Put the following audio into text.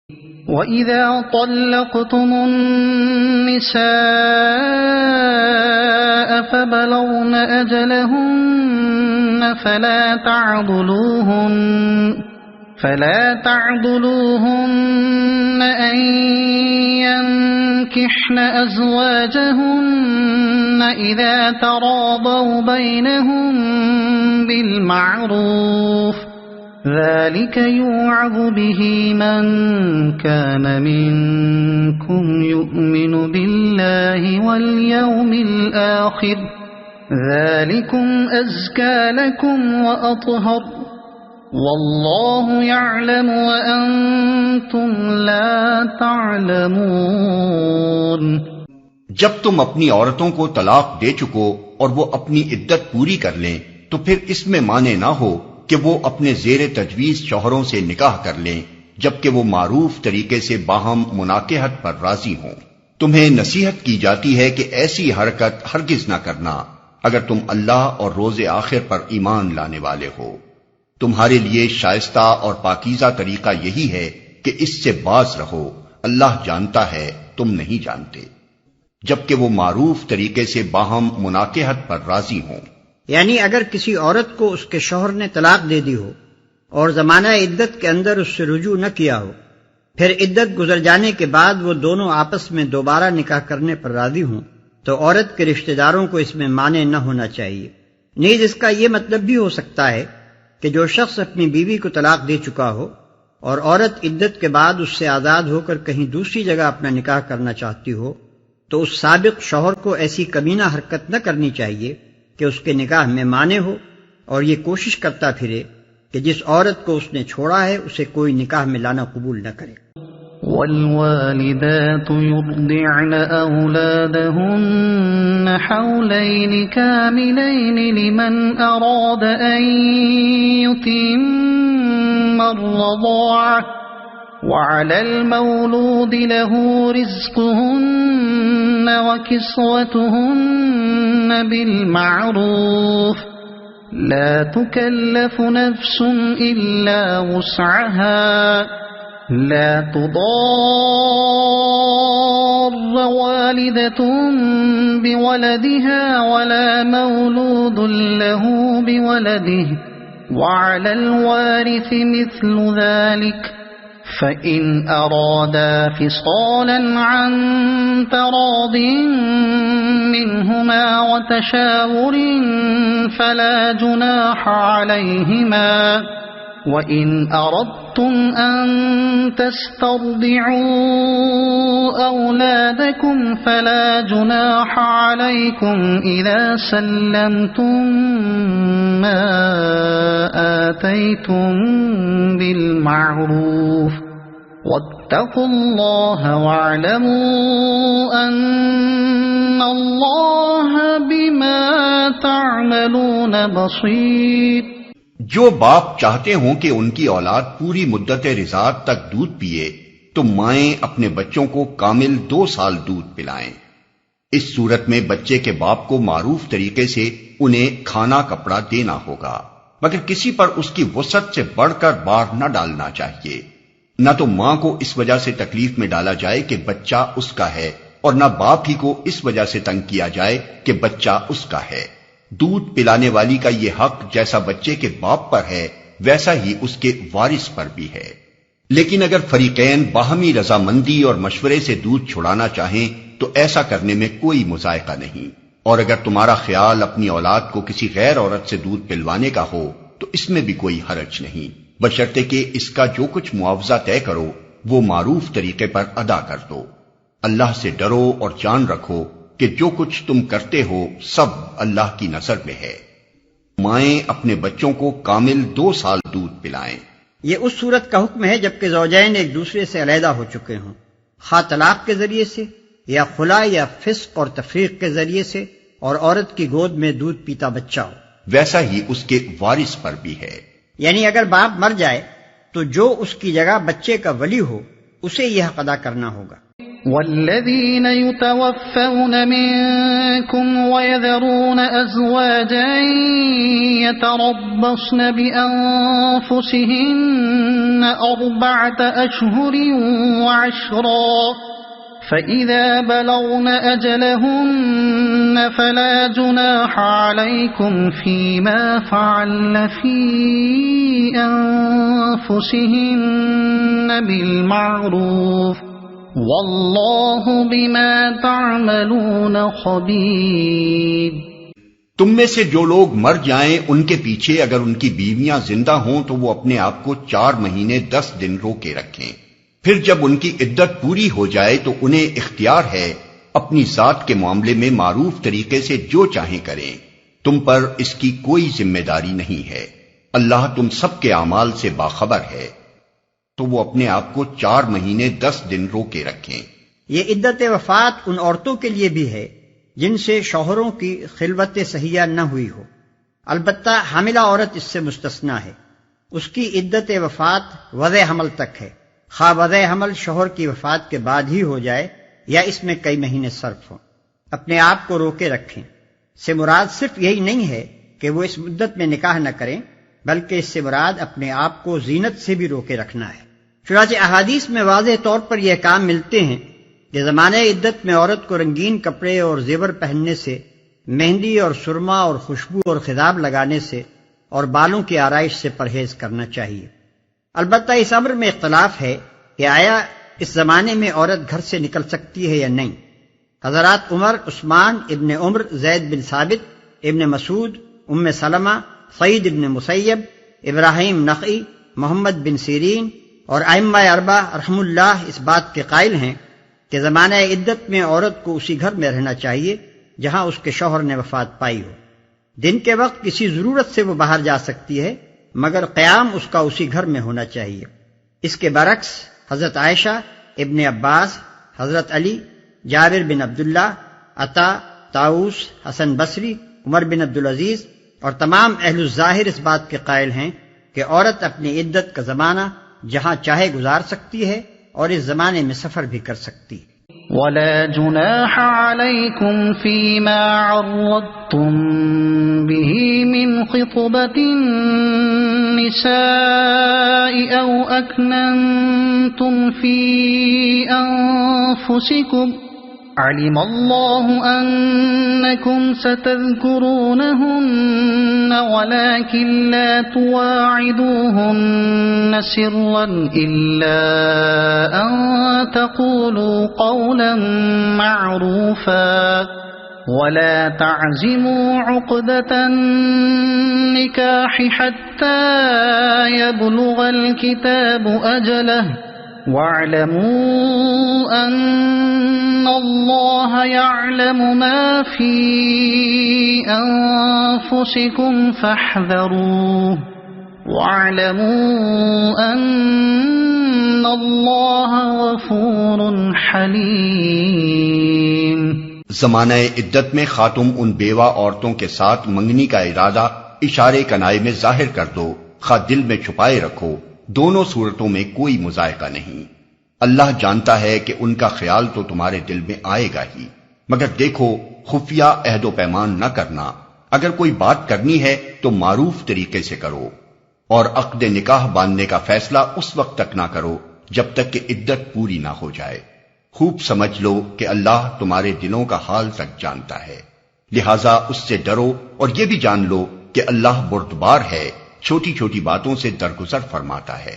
وَإِذَا طَلَّقْتُمُ النِّسَاءَ فَبَلَغْنَ أَجَلَهُنَّ فَلَا تَعْضُلُوهُنَّ أَن يَنكِحْنَ أَزْوَاجَهُنَّ إِذَا تَرَاضَوْا بَيْنَهُم بِالْمَعْرُوفِ ذَلِكَ يُوعَظُ بِهِ مَن كَانَ مِنكُمْ يُؤْمِنُ بِاللَّهِ وَالْيَوْمِ الْآخِرِ ذَلِكُمْ أَزْكَى لَكُمْ وَأَطْهَرُ وَاللَّهُ يَعْلَمُ وَأَنْتُمْ لَا تَعْلَمُونَ۔ جب تم اپنی عورتوں کو طلاق دے چکو اور وہ اپنی عدت پوری کر لیں تو پھر اس میں مانے نہ ہو کہ وہ اپنے زیر تجویز شوہروں سے نکاح کر لیں جبکہ وہ معروف طریقے سے باہم مناکحت پر راضی ہوں۔ تمہیں نصیحت کی جاتی ہے کہ ایسی حرکت ہرگز نہ کرنا اگر تم اللہ اور روز آخر پر ایمان لانے والے ہو۔ تمہارے لیے شائستہ اور پاکیزہ طریقہ یہی ہے کہ اس سے باز رہو، اللہ جانتا ہے تم نہیں جانتے، جبکہ وہ معروف طریقے سے باہم مناکحت پر راضی ہوں۔ یعنی اگر کسی عورت کو اس کے شوہر نے طلاق دے دی ہو اور زمانہ عدت کے اندر اس سے رجوع نہ کیا ہو، پھر عدت گزر جانے کے بعد وہ دونوں آپس میں دوبارہ نکاح کرنے پر راضی ہوں تو عورت کے رشتہ داروں کو اس میں مانع نہ ہونا چاہیے۔ نیز اس کا یہ مطلب بھی ہو سکتا ہے کہ جو شخص اپنی بیوی کو طلاق دے چکا ہو اور عورت عدت کے بعد اس سے آزاد ہو کر کہیں دوسری جگہ اپنا نکاح کرنا چاہتی ہو تو اس سابق شوہر کو ایسی کمینہ حرکت نہ کرنی چاہیے کہ اس کے نکاح میں مانع ہو اور یہ کوشش کرتا پھرے کہ جس عورت کو اس نے چھوڑا ہے اسے کوئی نکاح میں لانا قبول نہ کرے۔ وَالْوَالِدَاتُ يُرْضِعْنَ أَوْلَادَهُنَّ حَوْلَيْنِ كَامِلَيْنِ لِمَنْ أَرَادَ أَنْ يُتِمَّ الرَّضَاعَةَ وَعَلَى الْمَوْلُودِ لَهُ رِزْقُهُنَّ وَكِسْوَتُهُنَّ بِالْمَعْرُوفِ لَا تُكَلَّفُ نَفْسٌ إِلَّا وُسْعَهَا لا تضار والدة بولدها ولا مولود له بولده وعلى الوارث مثل ذلك فإن أرادا فصالا عن تراض منهما وتشاور فلا جناح عليهما وَإِنْ أَرَدْتُمْ أَن تَسْتَرْضِعُوا أَوْلَادَكُمْ فَلَا جُنَاحَ عَلَيْكُمْ إِذَا سَلَّمْتُمْ مَا آتَيْتُمْ بِالْمَعْرُوفِ وَاتَّقُوا اللَّهَ وَاعْلَمُوا أَنَّ اللَّهَ بِمَا تَعْمَلُونَ بَصِيرٌ۔ جو باپ چاہتے ہوں کہ ان کی اولاد پوری مدت رضاعت تک دودھ پیے تو مائیں اپنے بچوں کو کامل 2 سال دودھ پلائیں۔ اس صورت میں بچے کے باپ کو معروف طریقے سے انہیں کھانا کپڑا دینا ہوگا، مگر کسی پر اس کی وسعت سے بڑھ کر بار نہ ڈالنا چاہیے۔ نہ تو ماں کو اس وجہ سے تکلیف میں ڈالا جائے کہ بچہ اس کا ہے، اور نہ باپ ہی کو اس وجہ سے تنگ کیا جائے کہ بچہ اس کا ہے۔ دودھ پلانے والی کا یہ حق جیسا بچے کے باپ پر ہے ویسا ہی اس کے وارث پر بھی ہے، لیکن اگر فریقین باہمی رضامندی اور مشورے سے دودھ چھڑانا چاہیں تو ایسا کرنے میں کوئی مذائقہ نہیں، اور اگر تمہارا خیال اپنی اولاد کو کسی غیر عورت سے دودھ پلوانے کا ہو تو اس میں بھی کوئی حرج نہیں، بشرطے کہ اس کا جو کچھ معاوضہ طے کرو وہ معروف طریقے پر ادا کر دو۔ اللہ سے ڈرو اور جان رکھو کہ جو کچھ تم کرتے ہو سب اللہ کی نظر میں ہے۔ مائیں اپنے بچوں کو کامل 2 سال دودھ پلائیں۔ یہ اس صورت کا حکم ہے جبکہ زوجین ایک دوسرے سے علیحدہ ہو چکے ہوں، خواہ طلاق کے ذریعے سے یا خلا یا فسق اور تفریق کے ذریعے سے، اور عورت کی گود میں دودھ پیتا بچہ ہو۔ ویسا ہی اس کے وارث پر بھی ہے، یعنی اگر باپ مر جائے تو جو اس کی جگہ بچے کا ولی ہو اسے یہ حق ادا کرنا ہوگا۔ والذين يتوفون منكم ويذرون أزواجا يتربصن بأنفسهن 4 أشهر وعشرا فإذا بلغن أجلهن فلا جناح عليكم فيما فعلن في أنفسهن بالمعروف واللہ بما تعملون خبیر۔ تم میں سے جو لوگ مر جائیں ان کے پیچھے اگر ان کی بیویاں زندہ ہوں تو وہ اپنے آپ کو 4 مہینے 10 دن روکے رکھیں، پھر جب ان کی عدت پوری ہو جائے تو انہیں اختیار ہے اپنی ذات کے معاملے میں معروف طریقے سے جو چاہیں کریں، تم پر اس کی کوئی ذمہ داری نہیں ہے، اللہ تم سب کے اعمال سے باخبر ہے۔ تو وہ اپنے آپ کو 4 مہینے 10 دن روکے رکھیں۔ یہ عدت وفات ان عورتوں کے لیے بھی ہے جن سے شوہروں کی خلوت صحیحہ نہ ہوئی ہو، البتہ حاملہ عورت اس سے مستثنا ہے۔ اس کی عدت وفات وضع حمل تک ہے، خواہ وضع حمل شوہر کی وفات کے بعد ہی ہو جائے یا اس میں کئی مہینے صرف ہوں۔ اپنے آپ کو روکے رکھیں سے مراد صرف یہی نہیں ہے کہ وہ اس مدت میں نکاح نہ کریں، بلکہ اس سے مراد اپنے آپ کو زینت سے بھی روکے رکھنا ہے۔ چنانچہ احادیث میں واضح طور پر یہ احکام ملتے ہیں کہ زمانہ عدت میں عورت کو رنگین کپڑے اور زیور پہننے سے، مہندی اور سرما اور خوشبو اور خضاب لگانے سے اور بالوں کی آرائش سے پرہیز کرنا چاہیے۔ البتہ اس امر میں اختلاف ہے کہ آیا اس زمانے میں عورت گھر سے نکل سکتی ہے یا نہیں۔ حضرات عمر، عثمان، ابن عمر، زید بن ثابت، ابن مسعود، ام سلمہ، سعید ابن مسیب، ابراہیم نخعی، محمد بن سیرین اور ائمہ 4 رحم اللہ اس بات کے قائل ہیں کہ زمانہ عدت میں عورت کو اسی گھر میں رہنا چاہیے جہاں اس کے شوہر نے وفات پائی ہو۔ دن کے وقت کسی ضرورت سے وہ باہر جا سکتی ہے، مگر قیام اس کا اسی گھر میں ہونا چاہیے۔ اس کے برعکس حضرت عائشہ، ابن عباس، حضرت علی، جابر بن عبداللہ، عطا، طاؤس، حسن بصری، عمر بن عبدالعزیز اور تمام اہل الظاہر اس بات کے قائل ہیں کہ عورت اپنی عدت کا زمانہ جہاں چاہے گزار سکتی ہے اور اس زمانے میں سفر بھی کر سکتی ہے۔ ولا جناح عليكم فيما عرضتم به من خطبة النساء أو أكننتم في أنفسكم علم الله أنكم ستذكرونهن ولكن لا تواعدوهن سرا إلا أن تقولوا قولا معروفا ولا تعزموا عقدة النكاح حتى يبلغ الكتاب أجله وَاعْلَمُوا أَنَّ اللَّهَ يَعْلَمُ مَا فِي أَنفُسِكُمْ فَاحْذَرُوهُ وَاعْلَمُوا أَنَّ اللَّهَ غَفُورٌ حَلِيمٌ۔ زمانہ عدت میں خاتم ان بیوہ عورتوں کے ساتھ منگنی کا ارادہ اشارے کنائے میں ظاہر کر دو، خواہ دل میں چھپائے رکھو، دونوں صورتوں میں کوئی مذائقہ نہیں۔ اللہ جانتا ہے کہ ان کا خیال تو تمہارے دل میں آئے گا ہی، مگر دیکھو خفیہ عہد و پیمان نہ کرنا، اگر کوئی بات کرنی ہے تو معروف طریقے سے کرو، اور عقد نکاح باندھنے کا فیصلہ اس وقت تک نہ کرو جب تک کہ عدت پوری نہ ہو جائے۔ خوب سمجھ لو کہ اللہ تمہارے دلوں کا حال تک جانتا ہے، لہذا اس سے ڈرو اور یہ بھی جان لو کہ اللہ بردبار ہے، چھوٹی چھوٹی باتوں سے درگزر فرماتا ہے۔